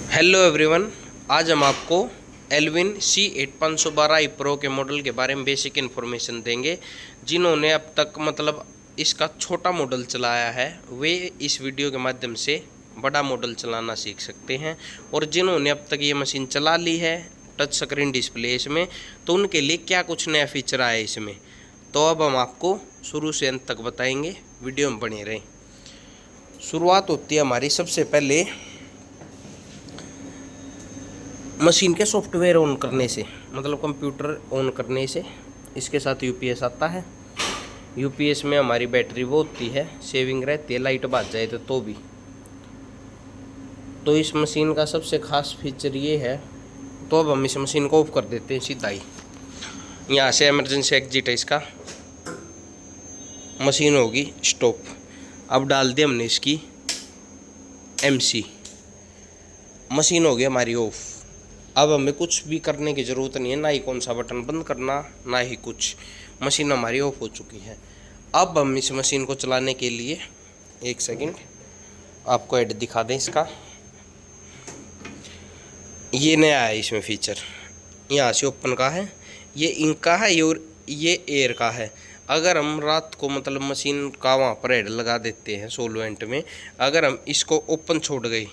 Hello everyone. आज हम आपको एल्विन C8512i प्रो के मॉडल के बारे में बेसिक इन्फॉर्मेशन देंगे। जिन्होंने अब तक इसका छोटा मॉडल चलाया है वे इस वीडियो के माध्यम से बड़ा मॉडल चलाना सीख सकते हैं, और जिन्होंने अब तक ये मशीन चला ली है टच स्क्रीन डिस्प्ले इसमें, तो उनके लिए क्या कुछ नया फीचर आया इसमें, तो अब हम आपको शुरू से अंत तक बताएंगे। वीडियो में बने रहें। शुरुआत होती है हमारी सबसे पहले मशीन के सॉफ्टवेयर ऑन करने से, कंप्यूटर ऑन करने से। इसके साथ यूपीएस आता है। यूपीएस में हमारी बैटरी वो होती है, सेविंग रहती है, लाइट भाग जाए तो भी। तो इस मशीन का सबसे खास फीचर ये है। तो अब हम इस मशीन को ऑफ कर देते हैं सीधा ही। यहाँ से इमरजेंसी एग्जिट है इसका। मशीन होगी स्टॉप। अब डाल दिया हमने इसकी एमसी। मशीन हो गई हमारी ऑफ। अब हमें कुछ भी करने की ज़रूरत नहीं है, ना ही कौन सा बटन बंद करना, ना ही कुछ। मशीन हमारी ऑफ हो चुकी है। अब हम इस मशीन को चलाने के लिए एक सेकंड आपको ऐड दिखा दें इसका। ये नया है इसमें फीचर। यहाँ से ओपन का है, ये इंक का है और ये एयर का है। अगर हम रात को मशीन का वहाँ पर ऐड लगा देते हैं सोलवेंट में, अगर हम इसको ओपन छोड़ गए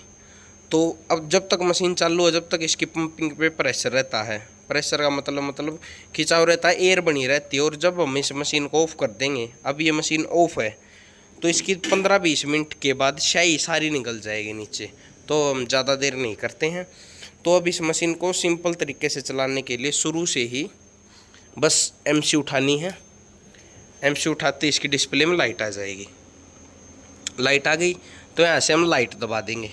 तो अब जब तक मशीन चालू है जब तक इसकी पंपिंग पे प्रेशर रहता है। प्रेशर का मतलब खिंचाव रहता है, एयर बनी रहती है। और जब हम इस मशीन को ऑफ़ कर देंगे, अब ये मशीन ऑफ है, तो इसकी 15-20 मिनट के बाद स्याही सारी निकल जाएगी नीचे। तो हम ज़्यादा देर नहीं करते हैं। तो अब इस मशीन को सिंपल तरीके से चलाने के लिए शुरू से ही बस एमसी उठानी है। एमसी उठाते इसकी डिस्प्ले में लाइट आ जाएगी। लाइट आ गई तो यहाँ से हम लाइट दबा देंगे।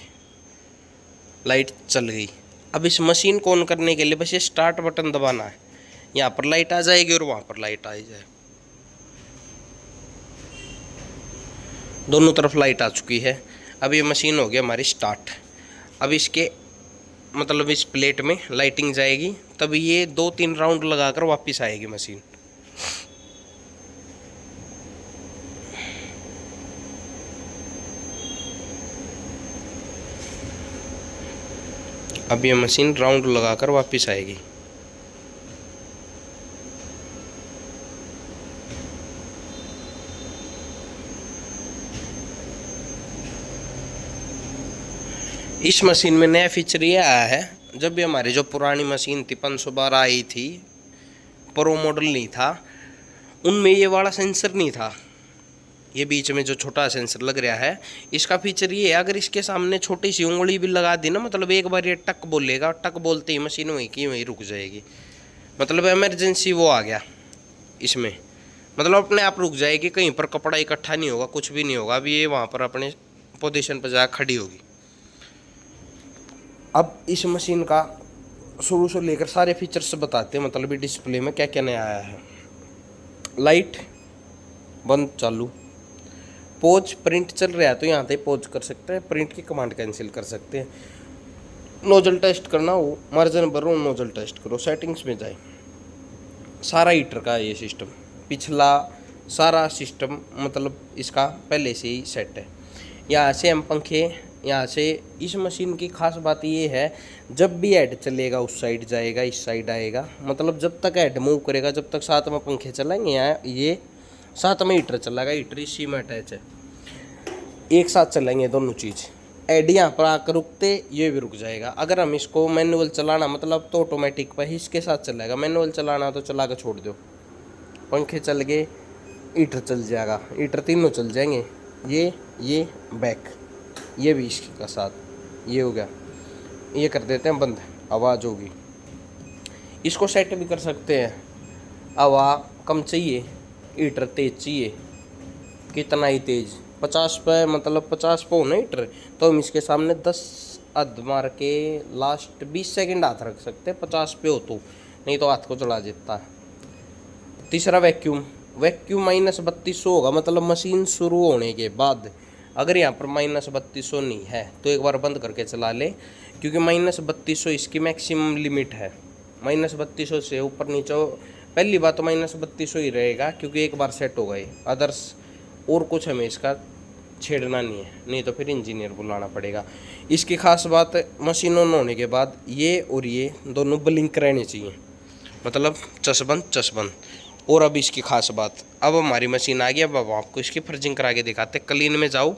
लाइट चल गई। अब इस मशीन को ऑन करने के लिए बस ये स्टार्ट बटन दबाना है। यहाँ पर लाइट आ जाएगी और वहाँ पर लाइट आ जाए। दोनों तरफ लाइट आ चुकी है। अब ये मशीन हो गई हमारी स्टार्ट। अब इसके इस प्लेट में लाइटिंग जाएगी, तब ये 2-3 राउंड लगाकर वापस आएगी मशीन। अब ये मशीन राउंड लगाकर वापस आएगी। इस मशीन में नया फीचर ये आया है, जब भी हमारी जो पुरानी मशीन थी 512 आई थी, प्रो मॉडल नहीं था, उनमें ये वाला सेंसर नहीं था। ये बीच में जो छोटा सेंसर लग रहा है, इसका फीचर ये है, अगर इसके सामने छोटी सी उंगली भी लगा दी ना, एक बार ये टक बोलेगा, टक बोलते ही मशीन वहीं की वहीं रुक जाएगी। इमरजेंसी वो आ गया इसमें, अपने आप रुक जाएगी। कहीं पर कपड़ा इकट्ठा नहीं होगा, कुछ भी नहीं होगा। अभी ये वहाँ पर अपने पोजीशन पर जाकर खड़ी होगी। अब इस मशीन का शुरू से लेकर सारे फीचर्स बताते हैं, डिस्प्ले में क्या क्या नया आया है। लाइट बंद चालू, पोज प्रिंट चल रहा है तो यहाँ से पोज कर सकते हैं, प्रिंट की कमांड कैंसिल कर सकते हैं। नोजल टेस्ट करना हो, मार्जिन भरो, नोजल टेस्ट करो, सेटिंग्स में जाए। सारा हीटर का ये सिस्टम, पिछला सारा सिस्टम इसका पहले से ही सेट है। यहाँ से हम पंखे, यहाँ से इस मशीन की खास बात ये है, जब भी हेड चलेगा उस साइड जाएगा, इस साइड आएगा। जब तक हेड मूव करेगा जब तक साथ में पंखे चलाएंगे, यहाँ ये साथ में हीटर चलेगा। हीटर इसी में अटैच है, एक साथ चलेंगे दोनों चीज़। हेड यहाँ पर आकर रुकते ये भी रुक जाएगा। अगर हम इसको मैनुअल चलाना तो ऑटोमेटिक पर ही इसके साथ चलेगा। मैनुअल चलाना तो चला कर छोड़ दो, पंखे चल गए, हीटर चल जाएगा, हीटर तीनों चल जाएंगे। ये बैक, ये भी इसका साथ, ये हो गया। ये कर देते हैं बंद, आवाज़ होगी। इसको सेट भी कर सकते हैं, हवा कम चाहिए, हीटर तेज चाहिए, कितना ही तेज, 50 पे 50 पे हो ना हीटर, तो हम इसके सामने 10 अध मार के लास्ट 20 सेकंड हाथ रख सकते हैं। 50 पे हो तो, नहीं तो हाथ को चला देता है। तीसरा वैक्यूम -3200 होगा, मशीन शुरू होने के बाद। अगर यहाँ पर -3200 नहीं है तो एक बार बंद करके चला ले, क्योंकि -3200 इसकी मैक्सिमम लिमिट है। -3200 से ऊपर नीचे पहली बात तो -3200 ही रहेगा, क्योंकि एक बार सेट हो गए। अदर्स और कुछ हमें इसका छेड़ना नहीं है, नहीं तो फिर इंजीनियर बुलाना पड़ेगा। इसकी खास बात, मशीन ऑन होने के बाद ये और ये दोनों ब्लिंक रहने चाहिए, मतलब चसबंद चसबंद। और अब इसकी खास बात, अब हमारी मशीन आ गई, अब आपको इसकी फर्जिंग करा के दिखाते। क्लीन में जाओ,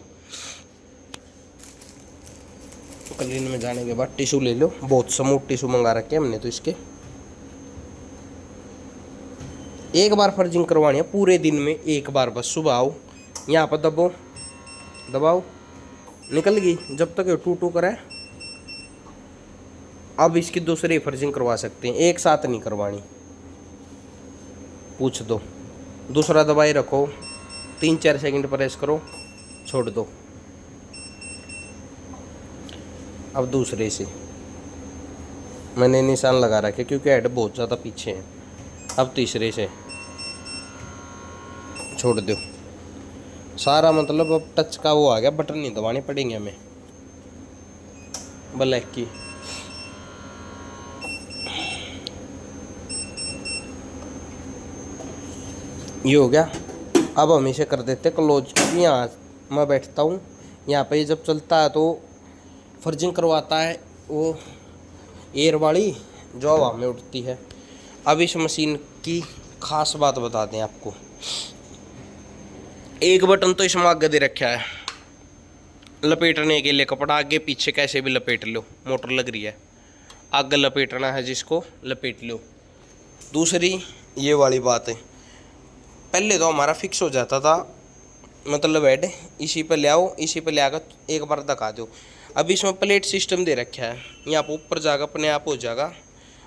क्लीन में जाने के बाद टिश्यू ले लो, बहुत स्मूथ टिश्यू मंगा रखे हमने तो इसके। एक बार फर्जिंग करवानी है पूरे दिन में, एक बार बस। सुबह आओ, यहाँ पर दबो, दबाओ, निकल गई। जब तक ये टू टू करे, अब इसकी दूसरी फर्जिंग करवा सकते हैं, एक साथ नहीं करवानी। पूछ दो, दूसरा दबाई रखो, 3-4 सेकंड प्रेस करो, छोड़ दो। अब दूसरे से मैंने निशान लगा रखे क्योंकि हेड बहुत ज़्यादा पीछे है। अब तीसरे से छोड़ दो सारा, मतलब अब टच का वो आ गया, बटन नहीं दबाने पड़ेंगे हमें ब्लैक की। ये हो गया। अब हम इसे कर देते क्लोज। यहाँ मैं बैठता हूँ, यहाँ पे जब चलता है तो फर्जिंग करवाता है वो एयर वाली जो हवा में उड़ती है। अब इस मशीन की खास बात बता दें आपको, एक बटन तो इसमें आगे दे रखा है लपेटने के लिए, कपड़ा आगे पीछे कैसे भी लपेट लो, मोटर लग रही है, आगे लपेटना है जिसको लपेट लो। दूसरी ये वाली बात है, पहले तो हमारा फिक्स हो जाता था, मतलब हेड इसी पे ले आओ, इसी पे ले आकर एक बार धका दो। अब इसमें प्लेट सिस्टम दे रखा है, यहाँ पर ऊपर जाकर अपने आप हो जाएगा।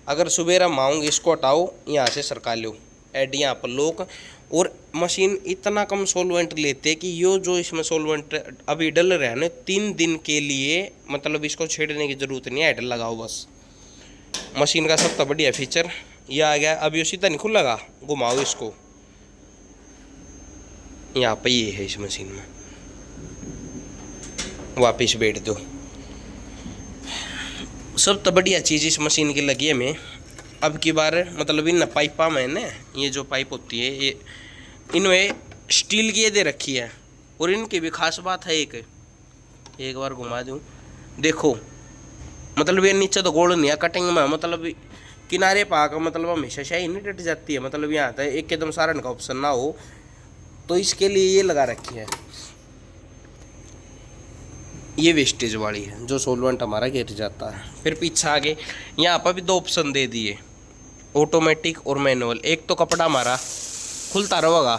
अगर सुबेरा मांग इसको हटाओ, यहाँ से सरका लो, हेड यहाँ पर लोक। और मशीन इतना कम सोलवेंट लेते कि यो जो इसमें सोलवेंट अभी डल रहा है ना 3 दिन के लिए, मतलब इसको छेड़ने की ज़रूरत नहीं है, हेड लगाओ बस। मशीन का सबसे बढ़िया फीचर ये आ गया। अब ये सीधा नहीं खुलेगा, घुमाओ इसको, यहाँ पे ये है इस मशीन में, वापस बैठ दो। सबसे बढ़िया चीज़ इस मशीन की लगी है हमें अब की बार, मतलब इन पाइपा में ना, ये जो पाइप होती है ये इनमें स्टील की दे रखी है। और इनकी भी खास बात है, एक बार घुमा दूँ, देखो, मतलब ये नीचे तो गोल नहीं है कटिंग में, मतलब किनारे पा कर, मतलब हमेशा शाही नहीं टट जाती है, मतलब यहाँ आता है एकदम सारण का ऑप्शन ना हो, तो इसके लिए ये लगा रखी है। ये वेस्टेज वाली है जो सोलवेंट हमारा गिर जाता है। फिर पीछे आगे यहाँ पर भी 2 ऑप्शन दे दिए, ऑटोमेटिक और मैनुअल। एक तो कपड़ा हमारा खुलता रहेगा,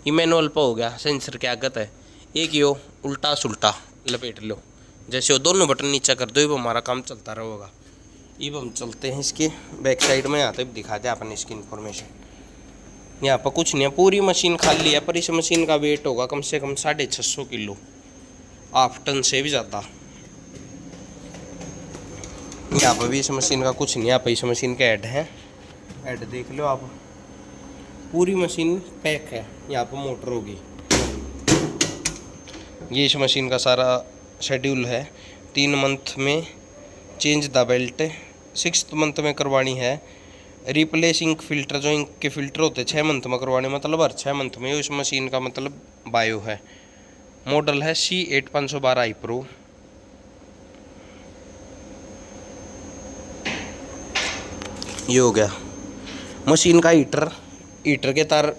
ये मैनुअल पर हो गया, सेंसर की आगत है। एक यो उल्टा सुल्टा लपेट लो, जैसे वो दोनों बटन नीचे कर दो, ये हमारा काम चलता रहेगा। अब हम चलते हैं इसके बैक साइड में, यहाँ तक दिखाते हैं अपन इसकी इन्फॉर्मेशन। यहाँ पर कुछ नहीं है, पूरी मशीन खाली है, पर इस मशीन का वेट होगा कम से कम 650 किलो, 8 टन से भी ज़्यादा। यहाँ पर भी इस मशीन का कुछ नहीं, यहाँ पर इस मशीन का हेड है, हेड देख लो आप, पूरी मशीन पैक है। यहाँ पर मोटर होगी, ये इस मशीन का सारा शेड्यूल है। 3 मंथ में change the belt, 6th month में करवानी है रिप्लेसिंग फिल्टर, जो इनके फिल्टर होते हैं 6 मंथ में करवाने, मतलब हर 6 मंथ में। इस मशीन का मतलब बायो है। मॉडल है C8512i Pro। ये हो गया मशीन का हीटर, हीटर के तार,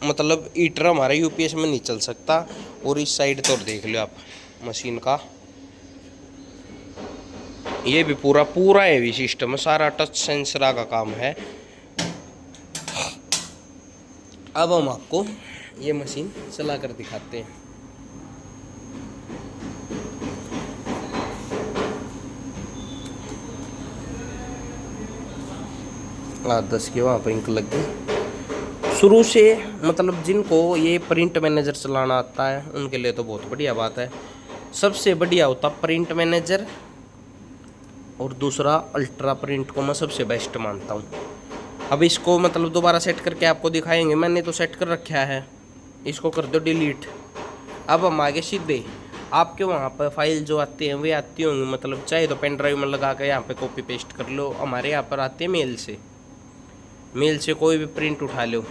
मतलब हीटर हमारा यूपीएस में नहीं चल सकता। और इस साइड तो देख लो आप मशीन का, ये भी पूरा हेवी सिस्टम है, सारा टच सेंसर का काम है। अब हम आपको ये मशीन चला कर दिखाते हैं। 10 की वहाँ पर इंक लग गई। शुरू से मतलब जिनको ये प्रिंट मैनेजर चलाना आता है उनके लिए तो बहुत बढ़िया बात है। सबसे बढ़िया होता प्रिंट मैनेजर, और दूसरा अल्ट्रा प्रिंट को मैं सबसे बेस्ट मानता हूँ। अब इसको मतलब दोबारा सेट करके आपको दिखाएंगे, मैंने तो सेट कर रखा है। इसको कर दो डिलीट। अब हम आगे सीधे आपके वहाँ पर फाइल जो आती हैं वे आती होंगी, मतलब चाहे तो पेन ड्राइव में लगा कर यहाँ पे कॉपी पेस्ट कर लो। हमारे यहाँ पर आती है मेल से कोई भी प्रिंट उठा लो।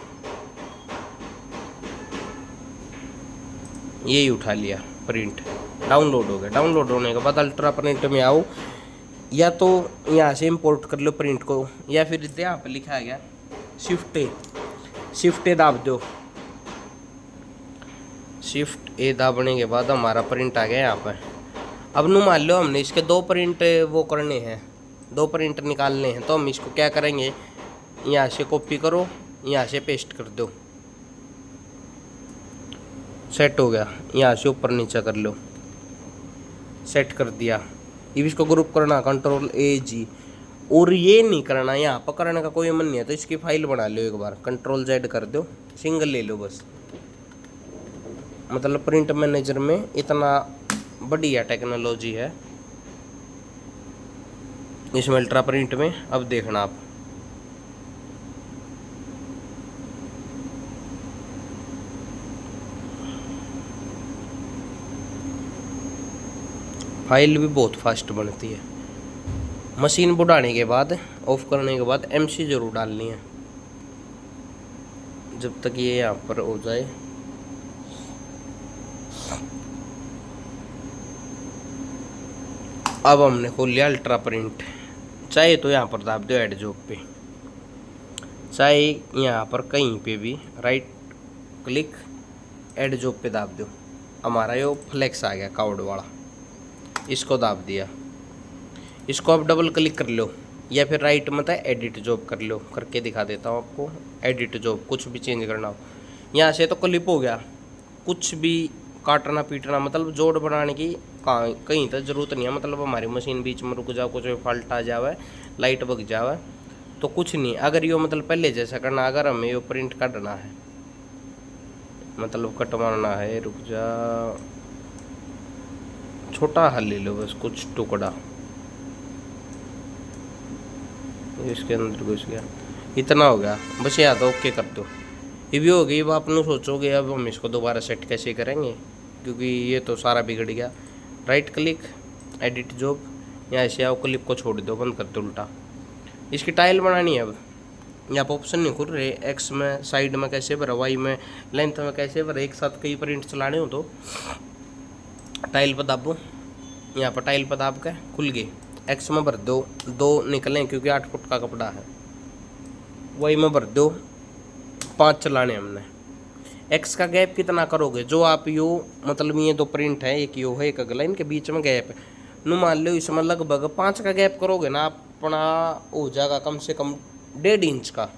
यही उठा लिया, प्रिंट डाउनलोड हो गया। डाउनलोड होने के बाद अल्ट्रा प्रिंट में आओ, या तो यहाँ से इंपोर्ट कर लो प्रिंट को, या फिर यहाँ पर लिखा गया शिफ्ट ए दाब दो। शिफ्ट ए दाबने के बाद हमारा प्रिंट आ गया यहाँ पर। अब नु मान लो हमने इसके 2 प्रिंट वो करने हैं, 2 प्रिंट निकालने हैं, तो हम इसको क्या करेंगे, यहाँ से कॉपी करो, यहाँ से पेस्ट कर दो, सेट हो गया। यहाँ से ऊपर नीचे कर लो, सेट कर दिया। अब इसको ग्रुप करना Ctrl+A+G, और ये नहीं करना, यहाँ पर करने का कोई मन नहीं है, तो इसकी फाइल बना लो एक बार, Ctrl+Z कर दो, सिंगल ले लो बस। मतलब प्रिंट मैनेजर में इतना बढ़िया टेक्नोलॉजी है इसमें, अल्ट्रा प्रिंट में। अब देखना आप, फाइल भी बहुत फास्ट बनती है। मशीन बुढ़ाने के बाद, ऑफ करने के बाद MC जरूर डालनी है, जब तक ये यहाँ पर हो जाए। अब हमने खोल लिया अल्ट्रा प्रिंट। चाहे तो यहाँ पर दाब दो ऐड जॉब पे, चाहे यहाँ पर कहीं पे भी राइट क्लिक ऐड जॉब पे दाब दो। हमारा ये फ्लेक्स आ गया काउड वाला, इसको दाब दिया। इसको अब डबल क्लिक कर लो, या फिर राइट मत है एडिट जॉब कर लो, करके दिखा देता हूँ आपको। एडिट जॉब, कुछ भी चेंज करना हो, यहाँ से तो क्लिप हो गया, कुछ भी काटना पीटना, मतलब जोड़ बनाने की कहीं तक ज़रूरत नहीं है। मतलब हमारी मशीन बीच में रुक जाओ, कुछ फॉल्ट आ जावे, लाइट बग जावे, तो कुछ नहीं। अगर यो मतलब पहले जैसा करना, अगर हमें यो प्रिंट काटना है, मतलब कटवाना है, रुक जा, छोटा हल ले लो बस, कुछ टुकड़ा इसके अंदर घुस गया, इतना हो गया बस। यहाँ तो ओके कर दो, ये भी हो गई। अब आप लोग सोचोगे अब हम इसको दोबारा सेट कैसे करेंगे, क्योंकि ये तो सारा बिगड़ गया। राइट क्लिक एडिट जॉब, यहाँ से आओ, क्लिप को छोड़ दो, बंद कर दो उल्टा। इसकी टाइल बनानी है। अब यहाँ पर ऑप्शन नहीं खुल रहे, एक्स में साइड में कैसे भरा, वाई में लेंथ में कैसे भरा, एक साथ कई प्रिंट चलाने हो तो टाइल पर दाबो। यहाँ पर टाइल पर दाब के खुल गए। एक्स में भर दो, 2 निकलें क्योंकि 8 फुट का कपड़ा है। वाई में भर दो, 5 चलाने हमने। एक्स का गैप कितना करोगे, जो आप यो मतलब ये 2 प्रिंट है, एक यो है एक अगला, इनके बीच में गैप है, नु मान लो इसमें लगभग 5 का गैप करोगे ना, अपना हो जाएगा कम से कम 1.5 इंच का।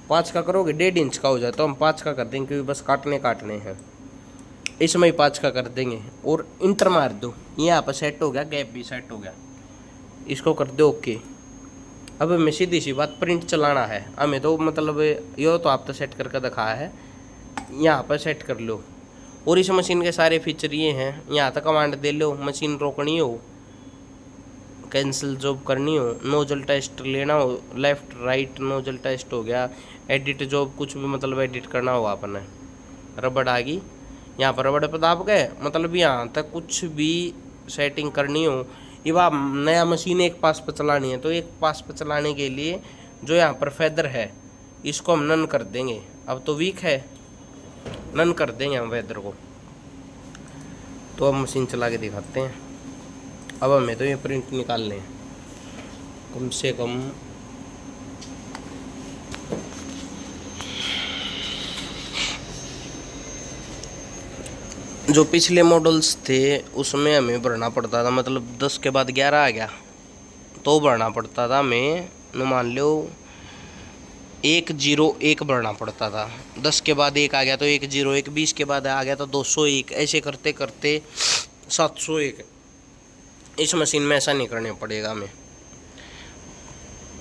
5 का करोगे 1.5 इंच का हो जाए, तो हम 5 का कर देंगे, क्योंकि बस काटने हैं। इसमें ही 5 का कर देंगे और इंटर मार दो, यहाँ पर सेट हो गया, गैप भी सेट हो गया। इसको कर दो ओके। अब हमें सीधी सी बात प्रिंट चलाना है, हमें तो मतलब यो तो आप तो सेट करके दिखाया है, यहाँ पर सेट कर लो। और इस मशीन के सारे फीचर ये हैं, यहाँ तक कमांड दे लो, मशीन रोकनी हो, कैंसिल जॉब करनी हो, नोजल टेस्ट लेना हो, लेफ़्ट राइट नोजल टेस्ट हो गया, एडिट जॉब कुछ भी मतलब एडिट करना हो आपने, रबड़ आ गई, यहाँ पर रबड़ पर दाब गए, मतलब यहाँ तक कुछ भी सेटिंग करनी हो। ये आप नया मशीन एक पास पर चलानी है, तो एक पास पर चलाने के लिए जो यहाँ पर फेदर है इसको हम नन कर देंगे। अब तो वीक है, नन कर देंगे हम फेदर को। तो अब मशीन चला के दिखाते हैं। अब हमें तो ये प्रिंट निकालने हैं, कम से कम जो पिछले मॉडल्स थे उसमें हमें भरना पड़ता था, मतलब 10 के बाद 11 आ गया तो भरना पड़ता था हमें, मान लो 101 भरना पड़ता था। 10 के बाद 1 आ गया तो 101, 20 के बाद आ गया तो 201, ऐसे करते करते 701। इस मशीन में ऐसा नहीं करने पड़ेगा हमें।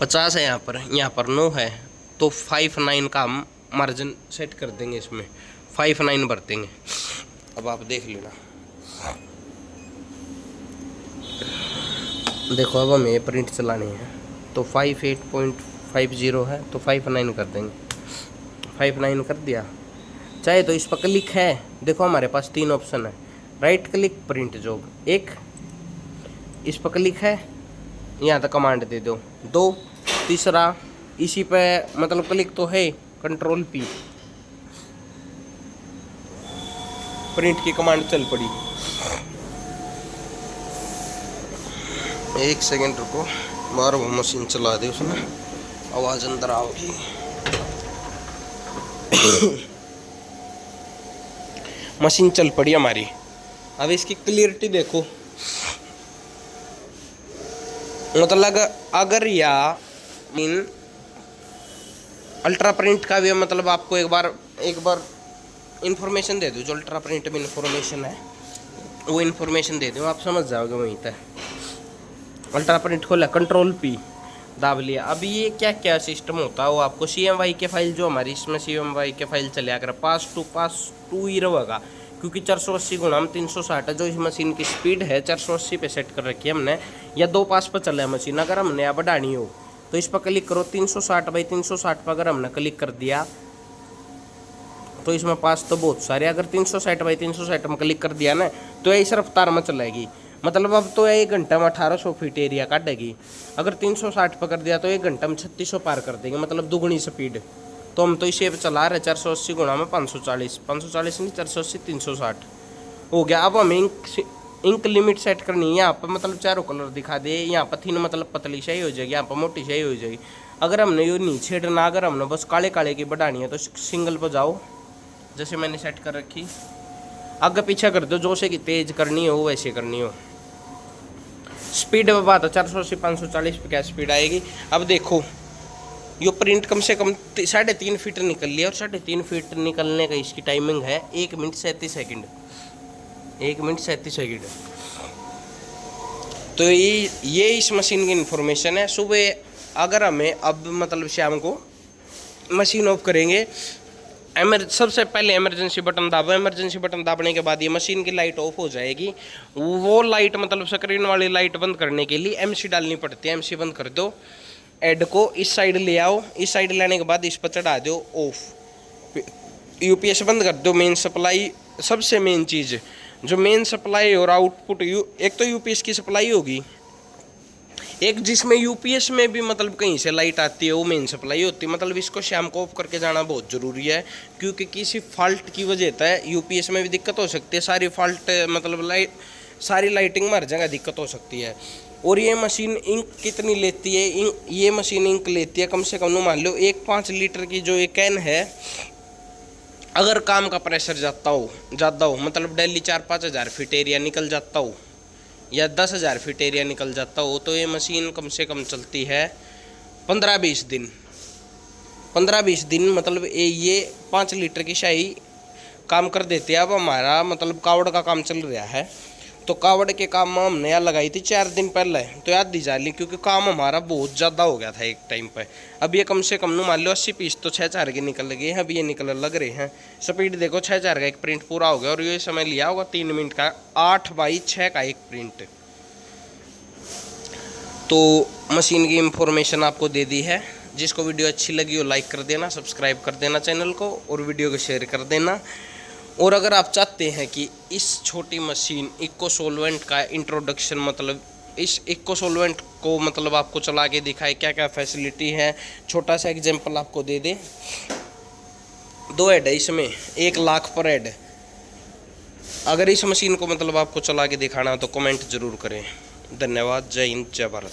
50 है यहाँ पर 9 है, तो 59 का हम मार्जिन सेट कर देंगे, इसमें 59 भर देंगे। अब आप देख लेना, देखो अब हमें प्रिंट चलानी है, तो 58.50 है, तो 59 कर देंगे। 59 कर दिया। चाहे तो इस पर क्लिक है, देखो हमारे पास 3 ऑप्शन है, राइट क्लिक प्रिंट जॉब, एक इस पर क्लिक है, यहाँ तक कमांड दे दो, 2 तीसरा इसी पे मतलब क्लिक तो है, Ctrl+P, प्रिंट की कमांड चल पड़ी। एक सेकेंड रुको, बार वो मशीन चला दी उसने, आवाज़ अंदर आओगी। मशीन चल पड़ी हमारी। अब इसकी क्लियरिटी देखो, मतलब अगर या मीन अल्ट्रा प्रिंट का भी मतलब आपको एक बार इंफॉर्मेशन दे दूँ। जो अल्ट्रा प्रिंट में इंफॉर्मेशन है वो इंफॉर्मेशन दे दूँ, आप समझ जाओगे वहीं तक। अल्ट्रा प्रिंट खोला, कंट्रोल P दाब लिया। अभी ये क्या क्या सिस्टम होता है वो आपको CMY के फाइल, जो हमारी इसमें CMY के फाइल चले अगर पास टू ही रहेगा, क्योंकि 480x360 जो इस मशीन की स्पीड है 480 पे सेट कर रखी है हमने, या 2 पास पर चला है मशीन। अगर हमने यहाँ बढ़ानी हो तो इस पर क्लिक करो, 360x360 पर अगर हमने क्लिक कर दिया तो इसमें पास तो बहुत सारे, अगर 360x360 में क्लिक कर दिया ना तो इस रफ्तार में चलेगी। मतलब अब तो 1 घंटा में 1800 फीट एरिया काटेगी। अगर 360 पर कर दिया तो 1 घंटा में 3600 पार कर देंगे, मतलब दुगनी स्पीड। तो हम तो इसे चला रहे 480 गुणा में 540 नहीं 480 360 हो गया। अब हमें इंक लिमिट सेट करनी है। यहाँ पर मतलब चारों कलर दिखा दे, यहाँ पर थीन मतलब पतली शाही हो जाएगी, यहाँ पर मोटी शाही हो जाएगी। अगर हमने ये नीचे हटना, अगर हमने बस काले काले की बढ़ानी है तो सिंगल पर जाओ, जैसे मैंने सेट कर रखी, आगे पीछे कर दो, जो से कि तेज करनी हो वैसे करनी हो। स्पीड में बात है 480 540 पे क्या स्पीड आएगी। अब देखो यो प्रिंट कम से कम 3.5 फीट निकल लिया, और 3.5 फीट निकलने का इसकी टाइमिंग है 1 मिनट 37 सेकंड। 1 minute 37 second. तो ये इस मशीन की इंफॉर्मेशन है। सुबह अगर हमें अब मतलब शाम को मशीन ऑफ करेंगे, सबसे पहले इमरजेंसी बटन दाबो। इमरजेंसी बटन दाबने के बाद ये मशीन की लाइट ऑफ हो जाएगी। वो लाइट मतलब स्क्रीन वाली लाइट बंद करने के लिए MC डालनी पड़ती है। MC बंद कर दो, ऐड को इस साइड ले आओ, इस साइड लाने के बाद इस पर चढ़ा दो ऑफ। UPS बंद कर दो। मेन सप्लाई सबसे मेन चीज़, जो मेन सप्लाई और आउटपुट, एक तो UPS की सप्लाई होगी, एक जिसमें UPS में भी मतलब कहीं से लाइट आती है वो मेन सप्लाई होती है। मतलब इसको शाम को ऑफ करके जाना बहुत ज़रूरी है, क्योंकि किसी फॉल्ट की वजह से UPS में भी दिक्कत हो सकती है। सारी फॉल्ट मतलब सारी लाइटिंग मर जाएगा, दिक्कत हो सकती है। और ये मशीन इंक कितनी लेती है, ये मशीन इंक लेती है कम से कम मान लो 5 लीटर की जो ये कैन है। अगर काम का प्रेशर ज़्यादा हो मतलब डेली 4-5 हज़ार फीट एरिया निकल जाता हो, या 10,000 फीट एरिया निकल जाता हो, तो ये मशीन कम से कम चलती है 15-20 दिन। 15-20 दिन मतलब ये 5 लीटर की शाही काम कर देती है। अब हमारा मतलब कावड़ का काम चल रहा है, तो कावड़ के काम में हमने यहाँ लगाई थी 4 दिन पहले, तो याद दी जा ली, क्योंकि काम हमारा बहुत ज़्यादा हो गया था एक टाइम पे। अब ये कम से कम मान लो 80 पीस तो 6-4 के निकल गए हैं। अब ये निकल लग रहे हैं। स्पीड देखो 6-4 का एक प्रिंट पूरा हो गया, और ये समय लिया होगा 3 मिनट का, 8/6 का एक प्रिंट। तो मशीन की इंफॉर्मेशन आपको दे दी है। जिसको वीडियो अच्छी लगी हो लाइक कर देना, सब्सक्राइब कर देना चैनल को, और वीडियो को शेयर कर देना। और अगर आप चाहते हैं कि इस छोटी मशीन इको सॉल्वेंट का इंट्रोडक्शन, मतलब इस इको सॉल्वेंट को मतलब आपको चला के दिखाए क्या क्या फैसिलिटी है, छोटा सा एग्जांपल आपको दे दे। 2 हेड है इसमें, 1 लाख पर हेड। अगर इस मशीन को मतलब आपको चला के दिखाना तो कमेंट जरूर करें। धन्यवाद। जय हिंद, जय भारत।